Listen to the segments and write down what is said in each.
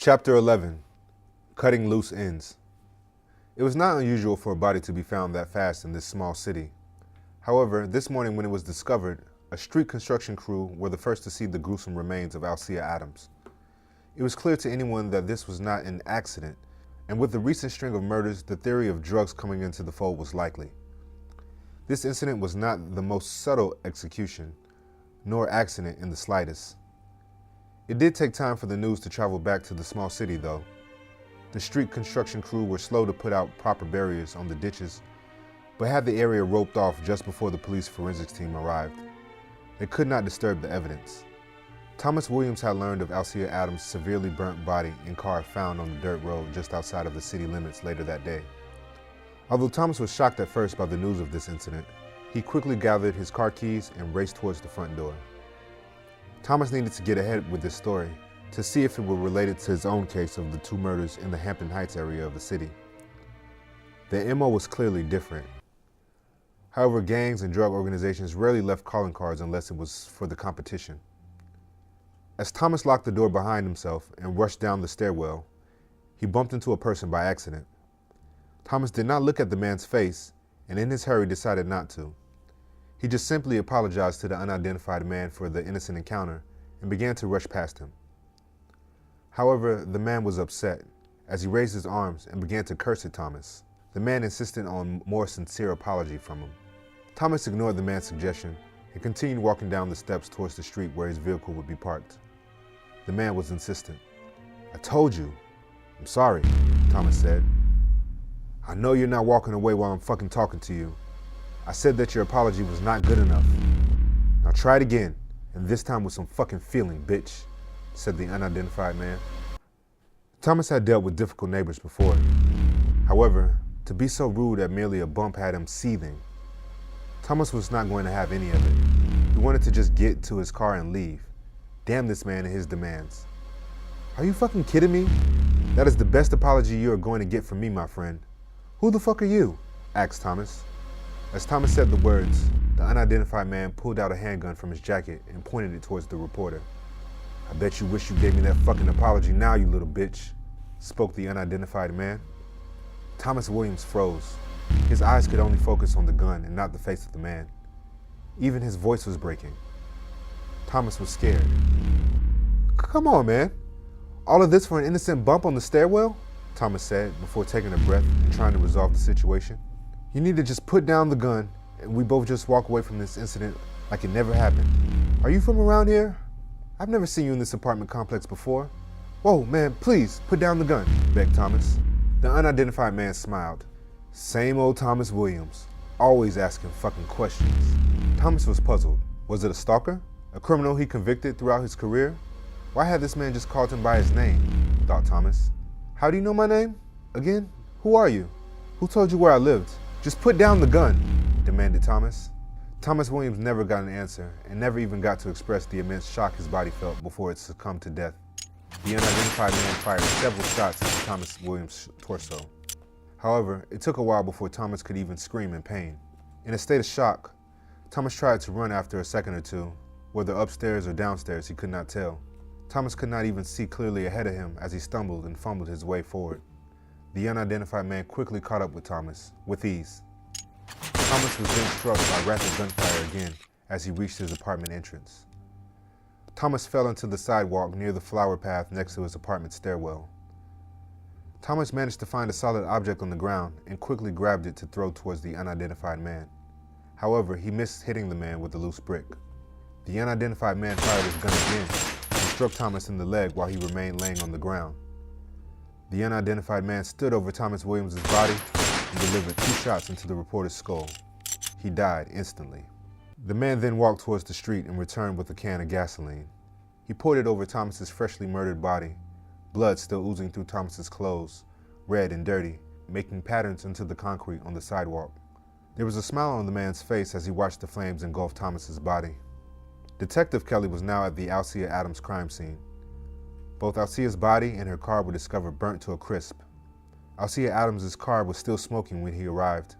Chapter 11. Cutting Loose Ends. It was not unusual for a body to be found that fast in this small city. However, this morning when it was discovered, a street construction crew were the first to see the gruesome remains of Alcea Adams. It was clear to anyone that this was not an accident, and with the recent string of murders, the theory of drugs coming into the fold was likely. This incident was not the most subtle execution, nor accident in the slightest. It did take time for the news to travel back to the small city, though. The street construction crew were slow to put out proper barriers on the ditches, but had the area roped off just before the police forensics team arrived. They could not disturb the evidence. Thomas Williams had learned of Alcea Adams' severely burnt body and car found on the dirt road just outside of the city limits later that day. Although Thomas was shocked at first by the news of this incident, he quickly gathered his car keys and raced towards the front door. Thomas needed to get ahead with this story to see if it were related to his own case of the two murders in the Hampton Heights area of the city. The MO was clearly different. However, gangs and drug organizations rarely left calling cards unless it was for the competition. As Thomas locked the door behind himself and rushed down the stairwell, he bumped into a person by accident. Thomas did not look at the man's face and in his hurry decided not to. He just simply apologized to the unidentified man for the innocent encounter and began to rush past him. However, the man was upset as he raised his arms and began to curse at Thomas. The man insisted on more sincere apology from him. Thomas ignored the man's suggestion and continued walking down the steps towards the street where his vehicle would be parked. The man was insistent. "I told you. I'm sorry," Thomas said. "I know you're not walking away while I'm fucking talking to you. I said that your apology was not good enough. Now try it again, and this time with some fucking feeling, bitch," said the unidentified man. Thomas had dealt with difficult neighbors before. However, to be so rude at merely a bump had him seething. Thomas was not going to have any of it. He wanted to just get to his car and leave. Damn this man and his demands. "Are you fucking kidding me? That is the best apology you are going to get from me, my friend." "Who the fuck are you?" asked Thomas. As Thomas said the words, the unidentified man pulled out a handgun from his jacket and pointed it towards the reporter. "I bet you wish you gave me that fucking apology now, you little bitch," spoke the unidentified man. Thomas Williams froze. His eyes could only focus on the gun and not the face of the man. Even his voice was breaking. Thomas was scared. "Come on, man. All of this for an innocent bump on the stairwell?" Thomas said before taking a breath and trying to resolve the situation. "You need to just put down the gun and we both just walk away from this incident like it never happened. Are you from around here? I've never seen you in this apartment complex before." "Whoa, man, please put down the gun," begged Thomas. The unidentified man smiled. Same old Thomas Williams, always asking fucking questions. Thomas was puzzled. Was it a stalker? A criminal he convicted throughout his career? Why had this man just called him by his name? Thought Thomas. "How do you know my name? Again? Who are you? Who told you where I lived? Just put down the gun," demanded Thomas. Thomas Williams never got an answer and never even got to express the immense shock his body felt before it succumbed to death. The unidentified man fired several shots into Thomas Williams' torso. However, it took a while before Thomas could even scream in pain. In a state of shock, Thomas tried to run after a second or two, whether upstairs or downstairs he could not tell. Thomas could not even see clearly ahead of him as he stumbled and fumbled his way forward. The unidentified man quickly caught up with Thomas, with ease. Thomas was then struck by rapid gunfire again as he reached his apartment entrance. Thomas fell into the sidewalk near the flower path next to his apartment stairwell. Thomas managed to find a solid object on the ground and quickly grabbed it to throw towards the unidentified man. However, he missed hitting the man with a loose brick. The unidentified man fired his gun again and struck Thomas in the leg while he remained laying on the ground. The unidentified man stood over Thomas Williams' body and delivered 2 shots into the reporter's skull. He died instantly. The man then walked towards the street and returned with a can of gasoline. He poured it over Thomas's freshly murdered body, blood still oozing through Thomas's clothes, red and dirty, making patterns into the concrete on the sidewalk. There was a smile on the man's face as he watched the flames engulf Thomas's body. Detective Kelly was now at the Alcea Adams crime scene. Both Alcea's body and her car were discovered burnt to a crisp. Alcea Adams' car was still smoking when he arrived.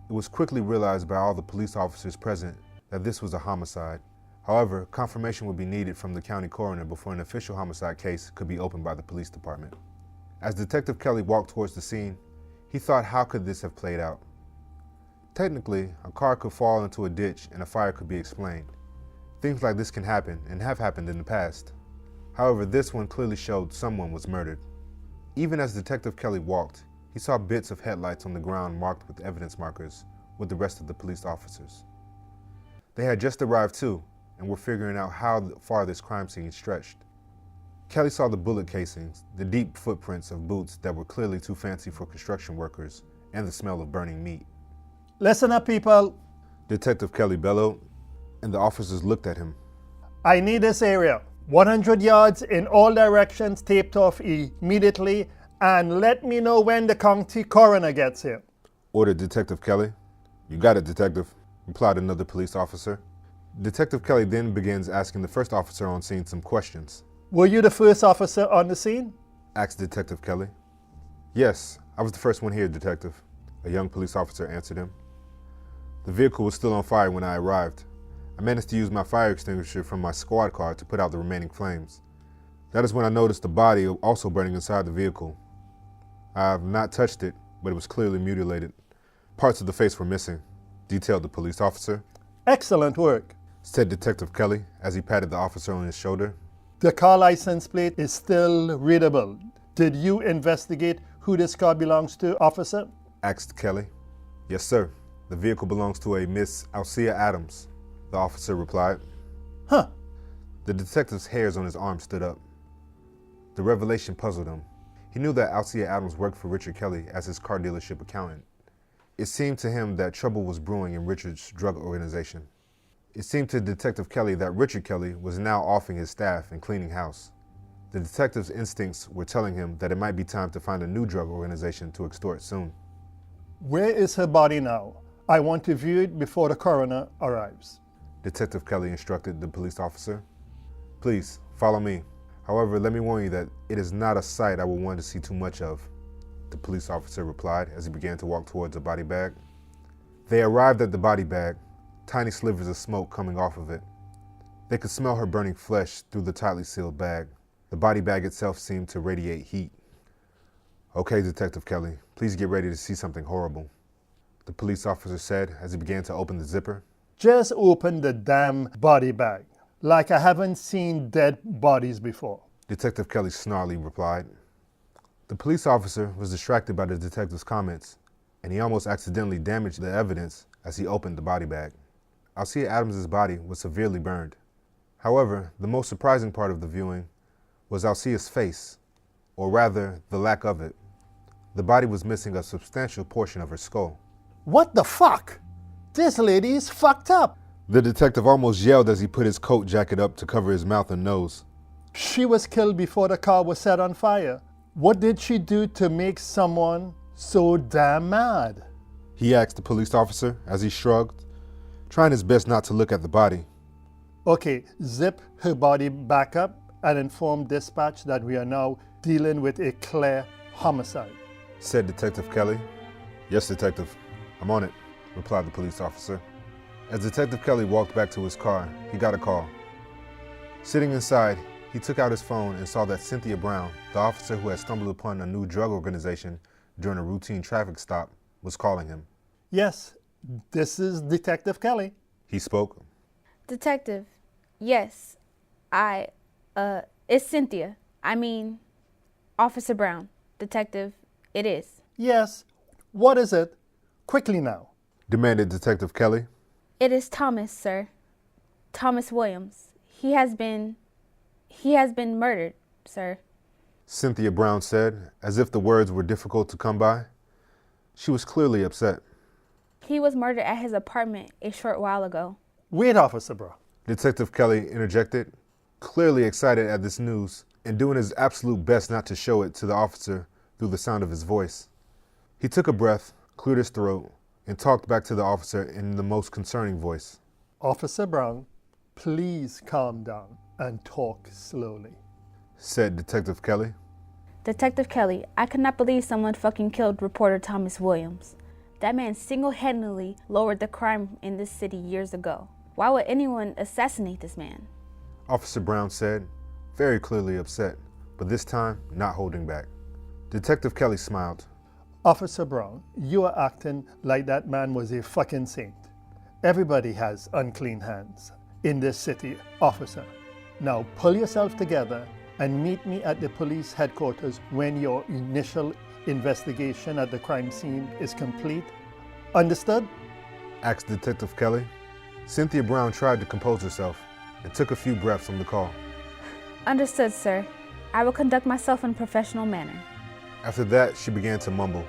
It was quickly realized by all the police officers present that this was a homicide. However, confirmation would be needed from the county coroner before an official homicide case could be opened by the police department. As Detective Kelly walked towards the scene, he thought, how could this have played out? Technically, a car could fall into a ditch and a fire could be explained. Things like this can happen and have happened in the past. However, this one clearly showed someone was murdered. Even as Detective Kelly walked, he saw bits of headlights on the ground marked with evidence markers with the rest of the police officers. They had just arrived too, and were figuring out how far this crime scene stretched. Kelly saw the bullet casings, the deep footprints of boots that were clearly too fancy for construction workers, and the smell of burning meat. Listen up, people. Detective Kelly bellowed, and the officers looked at him. I need this area. 100 yards in all directions taped off immediately, and let me know when the county coroner gets here. Ordered Detective Kelly. You got it, Detective, replied another police officer. Detective Kelly then begins asking the first officer on scene some questions. Were you the first officer on the scene? Asked Detective Kelly. Yes, I was the first one here, Detective, a young police officer answered him. The vehicle was still on fire when I arrived. I managed to use my fire extinguisher from my squad car to put out the remaining flames. That is when I noticed the body also burning inside the vehicle. I have not touched it, but it was clearly mutilated. Parts of the face were missing, detailed the police officer. Excellent work, said Detective Kelly as he patted the officer on his shoulder. The car license plate is still readable. Did you investigate who this car belongs to, officer? Asked Kelly. Yes, sir. The vehicle belongs to a Miss Alcea Adams, the officer replied. Huh. The detective's hairs on his arm stood up. The revelation puzzled him. He knew that Alcea Adams worked for Richard Kelly as his car dealership accountant. It seemed to him that trouble was brewing in Richard's drug organization. It seemed to Detective Kelly that Richard Kelly was now offing his staff and cleaning house. The detective's instincts were telling him that it might be time to find a new drug organization to extort soon. Where is her body now? I want to view it before the coroner arrives. Detective Kelly instructed the police officer. Please, follow me. However, let me warn you that it is not a sight I will want to see too much of, the police officer replied as he began to walk towards a body bag. They arrived at the body bag, tiny slivers of smoke coming off of it. They could smell her burning flesh through the tightly sealed bag. The body bag itself seemed to radiate heat. Okay, Detective Kelly, please get ready to see something horrible, the police officer said as he began to open the zipper. Just open the damn body bag, like I haven't seen dead bodies before, Detective Kelly snarlily replied. The police officer was distracted by the detective's comments, and he almost accidentally damaged the evidence as he opened the body bag. Alcea Adams' body was severely burned. However, the most surprising part of the viewing was Alcea's face, or rather, the lack of it. The body was missing a substantial portion of her skull. What the fuck? This lady is fucked up. The detective almost yelled as he put his coat jacket up to cover his mouth and nose. She was killed before the car was set on fire. What did she do to make someone so damn mad? He asked the police officer as he shrugged, trying his best not to look at the body. Okay, zip her body back up and inform dispatch that we are now dealing with a clear homicide, said Detective Kelly. Yes, Detective. I'm on it, replied the police officer. As Detective Kelly walked back to his car, he got a call. Sitting inside, he took out his phone and saw that Cynthia Brown, the officer who had stumbled upon a new drug organization during a routine traffic stop, was calling him. Yes, this is Detective Kelly. He spoke. Detective, yes, it's Cynthia. Officer Brown. Detective, it is. Yes, what is it? Quickly now, demanded Detective Kelly. It is Thomas, sir. Thomas Williams. He has been murdered, sir. Cynthia Brown said, as if the words were difficult to come by. She was clearly upset. He was murdered at his apartment a short while ago. Wait, Officer Brown. Detective Kelly interjected, clearly excited at this news and doing his absolute best not to show it to the officer through the sound of his voice. He took a breath, cleared his throat, and talked back to the officer in the most concerning voice. Officer Brown, please calm down and talk slowly, said Detective Kelly. Detective Kelly, I cannot believe someone fucking killed reporter Thomas Williams. That man single-handedly lowered the crime in this city years ago. Why would anyone assassinate this man? Officer Brown said, very clearly upset, but this time not holding back. Detective Kelly smiled. Officer Brown, you are acting like that man was a fucking saint. Everybody has unclean hands in this city, officer. Now pull yourself together and meet me at the police headquarters when your initial investigation at the crime scene is complete. Understood? Asked Detective Kelly. Cynthia Brown tried to compose herself and took a few breaths from the call. Understood, sir. I will conduct myself in a professional manner. After that, she began to mumble,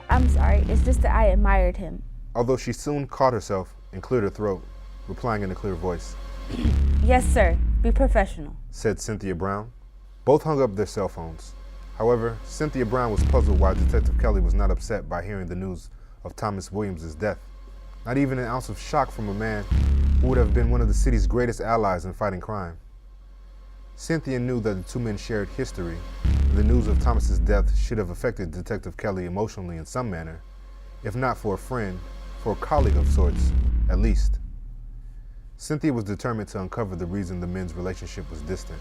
I'm sorry, it's just that I admired him. although she soon caught herself and cleared her throat, replying in a clear voice. Yes, sir. Be professional, Said Cynthia Brown. Both hung up their cell phones. However, Cynthia Brown was puzzled why Detective Kelly was not upset by hearing the news of Thomas Williams' death. Not even an ounce of shock from a man who would have been one of the city's greatest allies in fighting crime. Cynthia knew that the two men shared history, and the news of Thomas's death should have affected Detective Kelly emotionally in some manner, if not for a friend, for a colleague of sorts, at least. Cynthia was determined to uncover the reason the men's relationship was distant.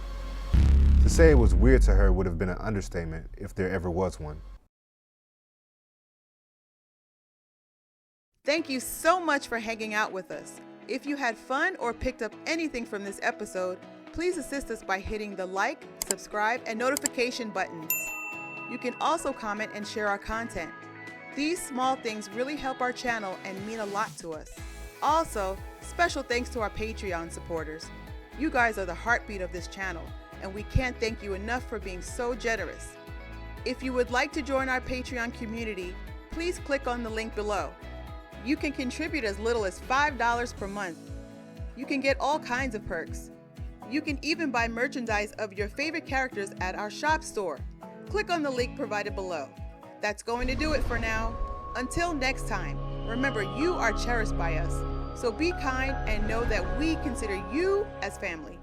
To say it was weird to her would have been an understatement if there ever was one. Thank you so much for hanging out with us. If you had fun or picked up anything from this episode, please assist us by hitting the like, subscribe, and notification buttons. You can also comment and share our content. These small things really help our channel and mean a lot to us. Also, special thanks to our Patreon supporters. You guys are the heartbeat of this channel, and we can't thank you enough for being so generous. If you would like to join our Patreon community, please click on the link below. You can contribute as little as $5 per month. You can get all kinds of perks. You can even buy merchandise of your favorite characters at our shop store. Click on the link provided below. That's going to do it for now. Until next time, remember you are cherished by us. So be kind and know that we consider you as family.